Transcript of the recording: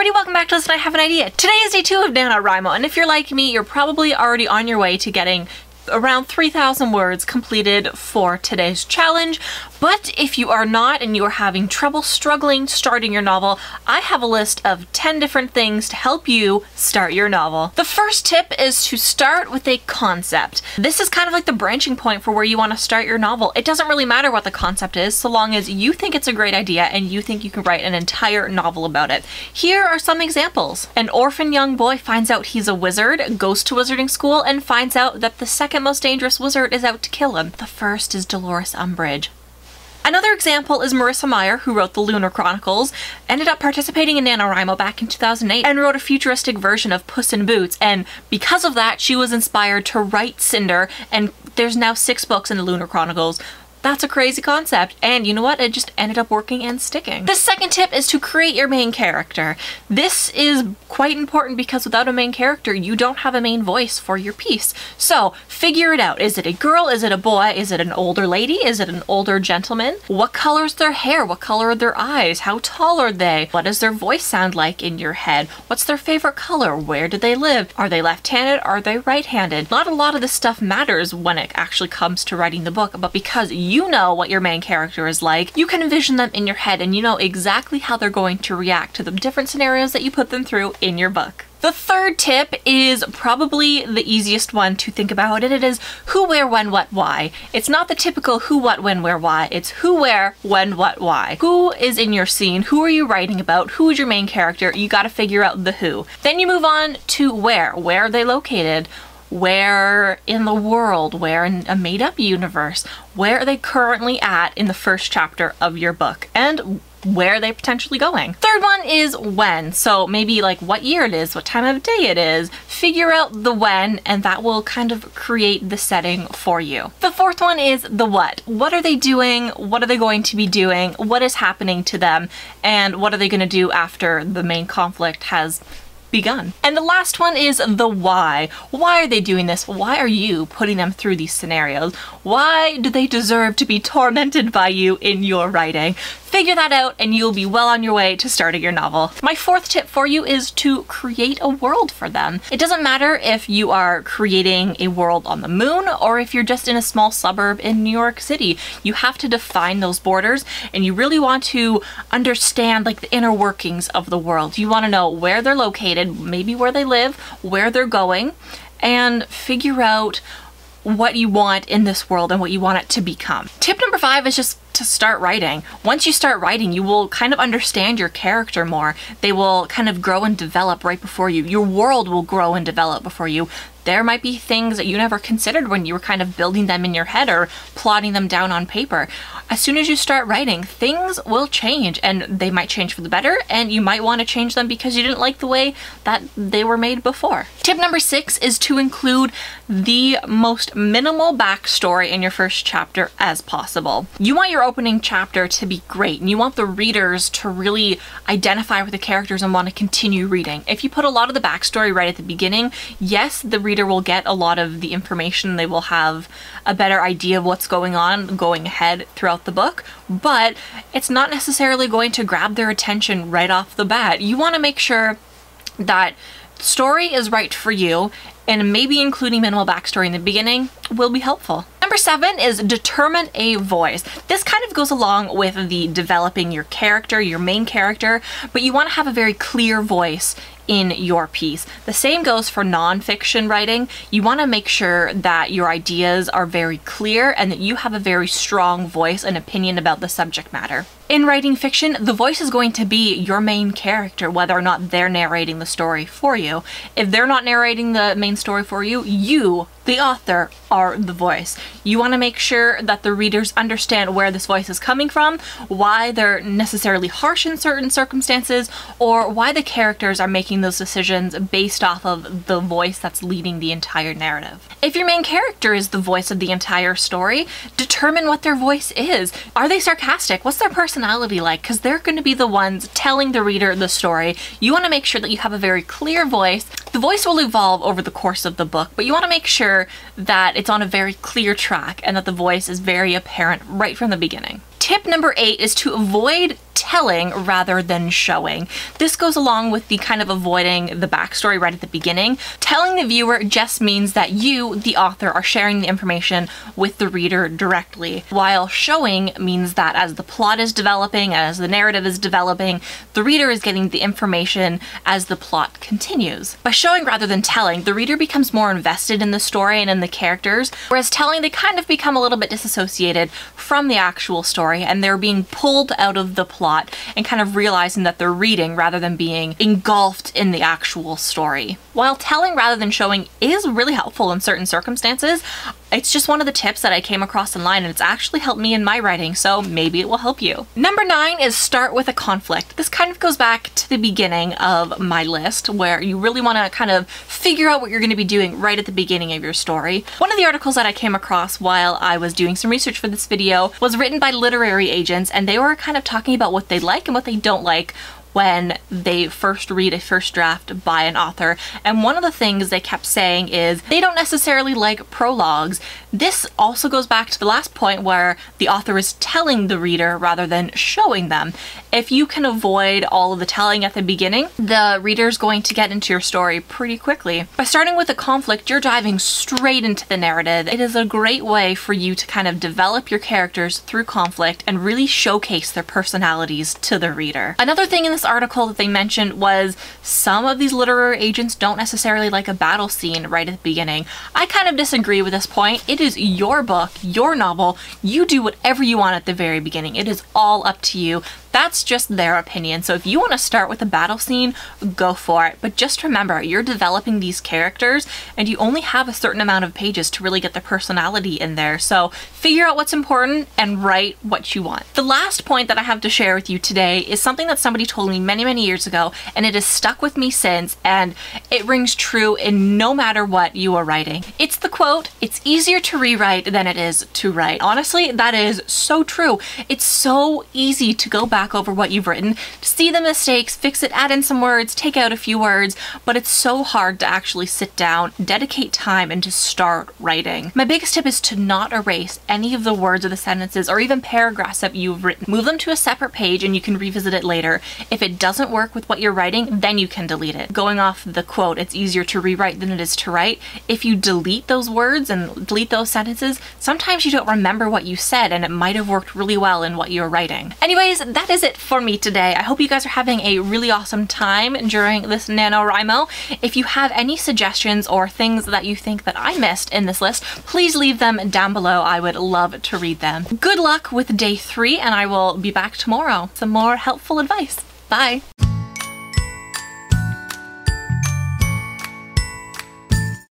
everybody, welcome back to Listen, I Have an Idea. Today is day 2 of NaNoWriMo, and if you're like me, you're probably already on your way to getting around 3,000 words completed for today's challenge. But if you are not and you are having trouble struggling starting your novel, I have a list of 10 different things to help you start your novel. The first tip is to start with a concept. This is kind of like the branching point for where you want to start your novel. It doesn't really matter what the concept is, so long as you think it's a great idea and you think you can write an entire novel about it. Here are some examples. An orphan young boy finds out he's a wizard, goes to wizarding school, and finds out that the second most dangerous wizard is out to kill him. The first is Dolores Umbridge. Another example is Marissa Meyer, who wrote the Lunar Chronicles, ended up participating in NaNoWriMo back in 2008 and wrote a futuristic version of Puss in Boots, and because of that she was inspired to write Cinder, and there's now 6 books in the Lunar Chronicles. That's a crazy concept, and you know what? It just ended up working and sticking. The second tip is to create your main character. This is quite important because without a main character, you don't have a main voice for your piece. So figure it out. Is it a girl? Is it a boy? Is it an older lady? Is it an older gentleman? What color is their hair? What color are their eyes? How tall are they? What does their voice sound like in your head? What's their favorite color? Where do they live? Are they left-handed? Are they right-handed? Not a lot of this stuff matters when it actually comes to writing the book, but because you know what your main character is like, you can envision them in your head and you know exactly how they're going to react to the different scenarios that you put them through in your book. The third tip is probably the easiest one to think about, and it is who, where, when, what, why. It's not the typical who, what, when, where, why. It's who, where, when, what, why. Who is in your scene? Who are you writing about? Who is your main character? You gotta figure out the who. Then you move on to where. Where are they located? Where in the world? Where in a made-up universe? Where are they currently at in the first chapter of your book? And where are they potentially going? Third one is when. So maybe like what year it is, what time of day it is. Figure out the when, and that will kind of create the setting for you. The fourth one is the what. What are they doing? What are they going to be doing? What is happening to them? And what are they going to do after the main conflict has begun? And the last one is the why. Why are they doing this? Why are you putting them through these scenarios? Why do they deserve to be tormented by you in your writing? Figure that out and you'll be well on your way to starting your novel. My fourth tip for you is to create a world for them. It doesn't matter if you are creating a world on the moon or if you're just in a small suburb in New York City. You have to define those borders, and you really want to understand like the inner workings of the world. You want to know where they're located, maybe where they live, where they're going, and figure out what you want in this world and what you want it to become. Tip number 5 is just to start writing. Once you start writing, you will kind of understand your character more. They will kind of grow and develop right before you. Your world will grow and develop before you. There might be things that you never considered when you were kind of building them in your head or plotting them down on paper. As soon as you start writing, things will change, and they might change for the better, and you might want to change them because you didn't like the way that they were made before. Tip number 6 is to include the most minimal backstory in your first chapter as possible. You want your opening chapter to be great, and you want the readers to really identify with the characters and want to continue reading. If you put a lot of the backstory right at the beginning, yes, the reader will get a lot of the information. They will have a better idea of what's going on going ahead throughout the book, but it's not necessarily going to grab their attention right off the bat. You want to make sure that story is right for you, and maybe including minimal backstory in the beginning will be helpful. Number 7 is determine a voice. This kind of goes along with the developing your character, your main character, but you want to have a very clear voice in your piece. The same goes for nonfiction writing. You want to make sure that your ideas are very clear and that you have a very strong voice and opinion about the subject matter. In writing fiction, the voice is going to be your main character, whether or not they're narrating the story for you. If they're not narrating the main story for you, you, the author, are the voice. You want to make sure that the readers understand where this voice is coming from, why they're necessarily harsh in certain circumstances, or why the characters are making those decisions based off of the voice that's leading the entire narrative. If your main character is the voice of the entire story, determine what their voice is. Are they sarcastic? What's their personality like? Because they're going to be the ones telling the reader the story. You want to make sure that you have a very clear voice. The voice will evolve over the course of the book, but you want to make sure that it's on a very clear track and that the voice is very apparent right from the beginning. Tip number 8 is to avoid telling rather than showing. This goes along with the kind of avoiding the backstory right at the beginning. Telling the viewer just means that you, the author, are sharing the information with the reader directly, while showing means that as the plot is developing, as the narrative is developing, the reader is getting the information as the plot continues. By showing rather than telling, the reader becomes more invested in the story and in the characters, whereas telling, they kind of become a little bit disassociated from the actual story and they're being pulled out of the plot and kind of realizing that they're reading rather than being engulfed in the actual story. While telling rather than showing is really helpful in certain circumstances, it's just one of the tips that I came across online and it's actually helped me in my writing, so maybe it will help you. Number 9 is start with a conflict. This kind of goes back to the beginning of my list where you really want to kind of figure out what you're going to be doing right at the beginning of your story. One of the articles that I came across while I was doing some research for this video was written by literary agents, and they were kind of talking about what they like and what they don't like when they first read a first draft by an author. And one of the things they kept saying is they don't necessarily like prologues. This also goes back to the last point where the author is telling the reader rather than showing them. If you can avoid all of the telling at the beginning, the reader's going to get into your story pretty quickly. By starting with a conflict, you're diving straight into the narrative. It is a great way for you to kind of develop your characters through conflict and really showcase their personalities to the reader. Another thing in this article that they mentioned was some of these literary agents don't necessarily like a battle scene right at the beginning. I kind of disagree with this point. It is your book, your novel. You do whatever you want at the very beginning. It is all up to you. That's just their opinion. So if you want to start with a battle scene, go for it. But just remember, you're developing these characters and you only have a certain amount of pages to really get the personality in there. So figure out what's important and write what you want. The last point that I have to share with you today is something that somebody told me many, many years ago, and it has stuck with me since, and it rings true in no matter what you are writing. It's the quote, "It's easier to rewrite than it is to write." Honestly, that is so true. It's so easy to go back over what you've written, see the mistakes, fix it, add in some words, take out a few words, but it's so hard to actually sit down, dedicate time, and to start writing. My biggest tip is to not erase any of the words or the sentences or even paragraphs that you've written. Move them to a separate page and you can revisit it later. If it doesn't work with what you're writing, then you can delete it. Going off the quote, "It's easier to rewrite than it is to write," if you delete those words and delete those sentences, sometimes you don't remember what you said and it might have worked really well in what you're writing. Anyways, that is it for me today. I hope you guys are having a really awesome time during this NaNoWriMo. If you have any suggestions or things that you think that I missed in this list, please leave them down below. I would love to read them. Good luck with day 3, and I will be back tomorrow. Some more helpful advice. Bye.